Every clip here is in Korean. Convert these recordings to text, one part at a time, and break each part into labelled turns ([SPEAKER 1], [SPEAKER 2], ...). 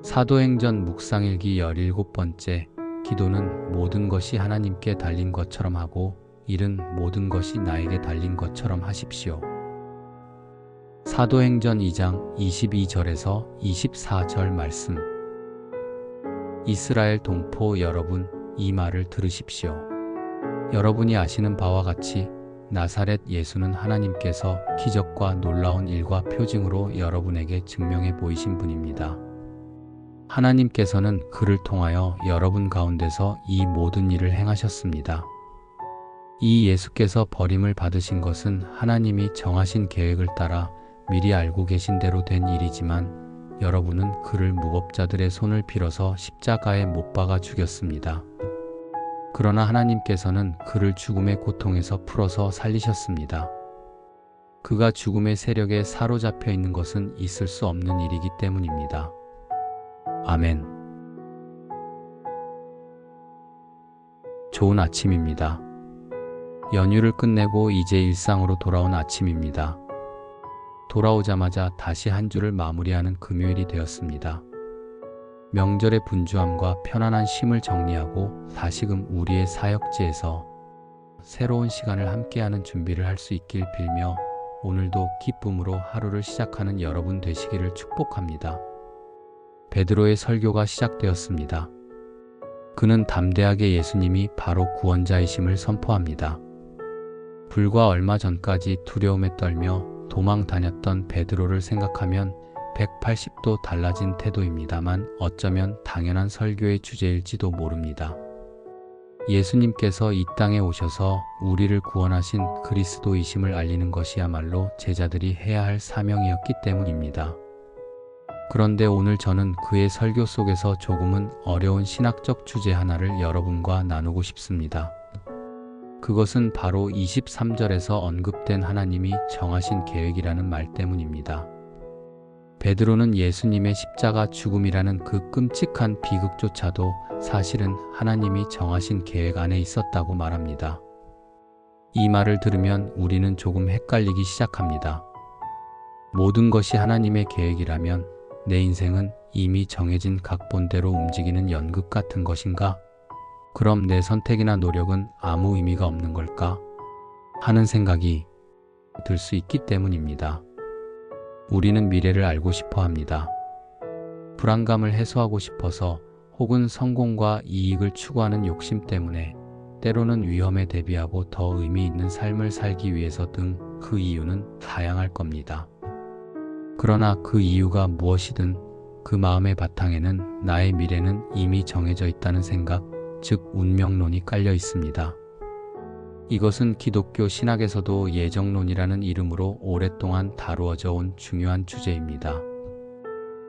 [SPEAKER 1] 사도행전 묵상일기 17번째. 기도는 모든 것이 하나님께 달린 것처럼 하고 일은 모든 것이 나에게 달린 것처럼 하십시오. 사도행전 2장 22절에서 24절 말씀. 이스라엘 동포 여러분, 이 말을 들으십시오. 여러분이 아시는 바와 같이 나사렛 예수는 하나님께서 기적과 놀라운 일과 표징으로 여러분에게 증명해 보이신 분입니다. 하나님께서는 그를 통하여 여러분 가운데서 이 모든 일을 행하셨습니다. 이 예수께서 버림을 받으신 것은 하나님이 정하신 계획을 따라 미리 알고 계신 대로 된 일이지만 여러분은 그를 무법자들의 손을 빌어서 십자가에 못 박아 죽였습니다. 그러나 하나님께서는 그를 죽음의 고통에서 풀어서 살리셨습니다. 그가 죽음의 세력에 사로잡혀 있는 것은 있을 수 없는 일이기 때문입니다. 아멘. 좋은 아침입니다. 연휴를 끝내고 이제 일상으로 돌아온 아침입니다. 돌아오자마자 다시 한 주를 마무리하는 금요일이 되었습니다. 명절의 분주함과 편안한 쉼을 정리하고 다시금 우리의 사역지에서 새로운 시간을 함께하는 준비를 할 수 있길 빌며 오늘도 기쁨으로 하루를 시작하는 여러분 되시기를 축복합니다. 베드로의 설교가 시작되었습니다. 그는 담대하게 예수님이 바로 구원자이심을 선포합니다. 불과 얼마 전까지 두려움에 떨며 도망 다녔던 베드로를 생각하면 180도 달라진 태도입니다만 어쩌면 당연한 설교의 주제일지도 모릅니다. 예수님께서 이 땅에 오셔서 우리를 구원하신 그리스도이심을 알리는 것이야말로 제자들이 해야 할 사명이었기 때문입니다. 그런데 오늘 저는 그의 설교 속에서 조금은 어려운 신학적 주제 하나를 여러분과 나누고 싶습니다. 그것은 바로 23절에서 언급된 하나님이 정하신 계획이라는 말 때문입니다. 베드로는 예수님의 십자가 죽음이라는 그 끔찍한 비극조차도 사실은 하나님이 정하신 계획 안에 있었다고 말합니다. 이 말을 들으면 우리는 조금 헷갈리기 시작합니다. 모든 것이 하나님의 계획이라면 내 인생은 이미 정해진 각본대로 움직이는 연극 같은 것인가? 그럼 내 선택이나 노력은 아무 의미가 없는 걸까? 하는 생각이 들 수 있기 때문입니다. 우리는 미래를 알고 싶어 합니다. 불안감을 해소하고 싶어서 혹은 성공과 이익을 추구하는 욕심 때문에 때로는 위험에 대비하고 더 의미 있는 삶을 살기 위해서 등 그 이유는 다양할 겁니다. 그러나 그 이유가 무엇이든 그 마음의 바탕에는 나의 미래는 이미 정해져 있다는 생각, 즉 운명론이 깔려 있습니다. 이것은 기독교 신학에서도 예정론이라는 이름으로 오랫동안 다루어져 온 중요한 주제입니다.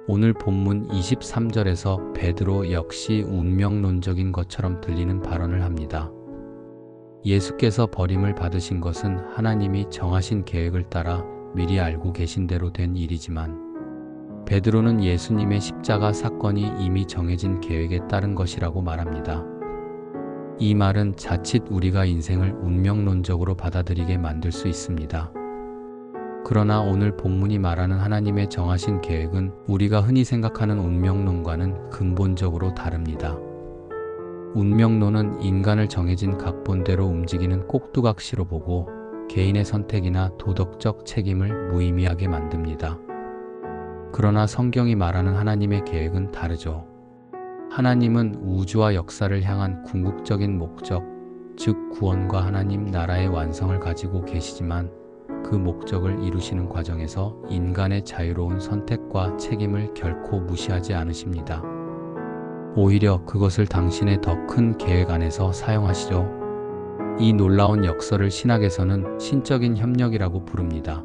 [SPEAKER 1] 오늘 본문 23절에서 베드로 역시 운명론적인 것처럼 들리는 발언을 합니다. 예수께서 버림을 받으신 것은 하나님이 정하신 계획을 따라 미리 알고 계신 대로 된 일이지만 베드로는 예수님의 십자가 사건이 이미 정해진 계획에 따른 것이라고 말합니다. 이 말은 자칫 우리가 인생을 운명론적으로 받아들이게 만들 수 있습니다. 그러나 오늘 본문이 말하는 하나님의 정하신 계획은 우리가 흔히 생각하는 운명론과는 근본적으로 다릅니다. 운명론은 인간을 정해진 각본대로 움직이는 꼭두각시로 보고 개인의 선택이나 도덕적 책임을 무의미하게 만듭니다. 그러나 성경이 말하는 하나님의 계획은 다르죠. 하나님은 우주와 역사를 향한 궁극적인 목적, 즉 구원과 하나님 나라의 완성을 가지고 계시지만 그 목적을 이루시는 과정에서 인간의 자유로운 선택과 책임을 결코 무시하지 않으십니다. 오히려 그것을 당신의 더 큰 계획 안에서 사용하시죠. 이 놀라운 역설을 신학에서는 신적인 협력이라고 부릅니다.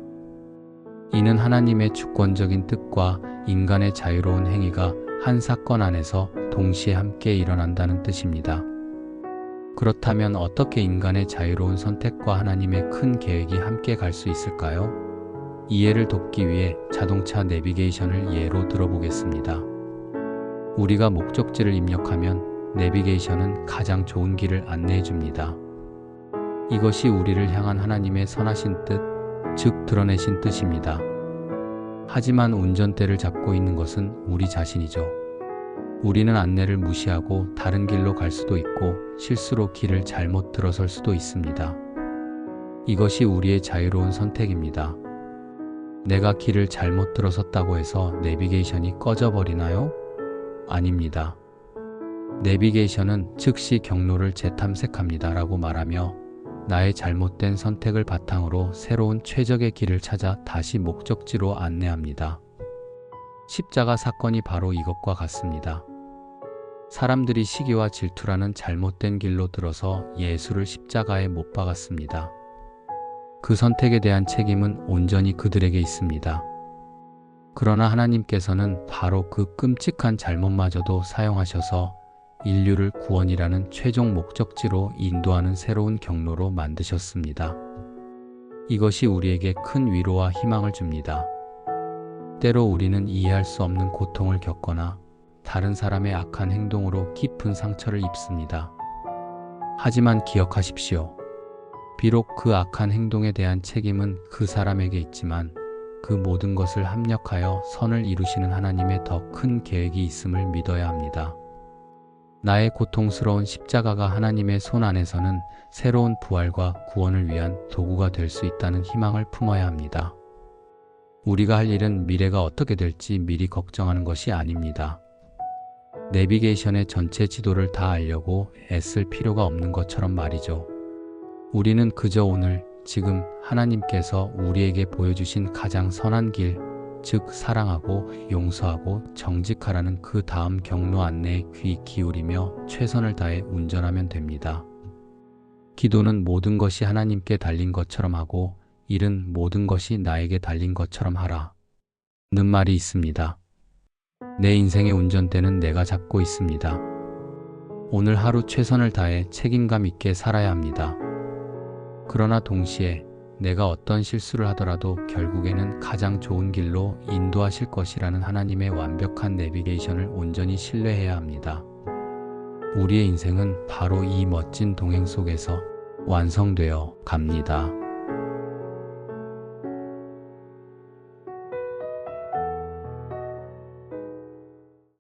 [SPEAKER 1] 이는 하나님의 주권적인 뜻과 인간의 자유로운 행위가 한 사건 안에서 동시에 함께 일어난다는 뜻입니다. 그렇다면 어떻게 인간의 자유로운 선택과 하나님의 큰 계획이 함께 갈 수 있을까요? 이해를 돕기 위해 자동차 내비게이션을 예로 들어보겠습니다. 우리가 목적지를 입력하면 내비게이션은 가장 좋은 길을 안내해 줍니다. 이것이 우리를 향한 하나님의 선하신 뜻, 즉 드러내신 뜻입니다. 하지만 운전대를 잡고 있는 것은 우리 자신이죠. 우리는 안내를 무시하고 다른 길로 갈 수도 있고 실수로 길을 잘못 들어설 수도 있습니다. 이것이 우리의 자유로운 선택입니다. 내가 길을 잘못 들어섰다고 해서 내비게이션이 꺼져버리나요? 아닙니다. 내비게이션은 즉시 경로를 재탐색합니다 라고 말하며 나의 잘못된 선택을 바탕으로 새로운 최적의 길을 찾아 다시 목적지로 안내합니다. 십자가 사건이 바로 이것과 같습니다. 사람들이 시기와 질투라는 잘못된 길로 들어서 예수를 십자가에 못 박았습니다. 그 선택에 대한 책임은 온전히 그들에게 있습니다. 그러나 하나님께서는 바로 그 끔찍한 잘못마저도 사용하셔서 인류를 구원이라는 최종 목적지로 인도하는 새로운 경로로 만드셨습니다. 이것이 우리에게 큰 위로와 희망을 줍니다. 때로 우리는 이해할 수 없는 고통을 겪거나 다른 사람의 악한 행동으로 깊은 상처를 입습니다. 하지만 기억하십시오. 비록 그 악한 행동에 대한 책임은 그 사람에게 있지만 그 모든 것을 합력하여 선을 이루시는 하나님의 더 큰 계획이 있음을 믿어야 합니다. 나의 고통스러운 십자가가 하나님의 손 안에서는 새로운 부활과 구원을 위한 도구가 될 수 있다는 희망을 품어야 합니다. 우리가 할 일은 미래가 어떻게 될지 미리 걱정하는 것이 아닙니다. 내비게이션의 전체 지도를 다 알려고 애쓸 필요가 없는 것처럼 말이죠. 우리는 그저 오늘, 지금 하나님께서 우리에게 보여주신 가장 선한 길, 즉 사랑하고 용서하고 정직하라는 그 다음 경로 안내에 귀 기울이며 최선을 다해 운전하면 됩니다. 기도는 모든 것이 하나님께 달린 것처럼 하고 일은 모든 것이 나에게 달린 것처럼 하라 는 말이 있습니다. 내 인생의 운전대는 내가 잡고 있습니다. 오늘 하루 최선을 다해 책임감 있게 살아야 합니다. 그러나 동시에 내가 어떤 실수를 하더라도 결국에는 가장 좋은 길로 인도하실 것이라는 하나님의 완벽한 내비게이션을 온전히 신뢰해야 합니다. 우리의 인생은 바로 이 멋진 동행 속에서 완성되어 갑니다.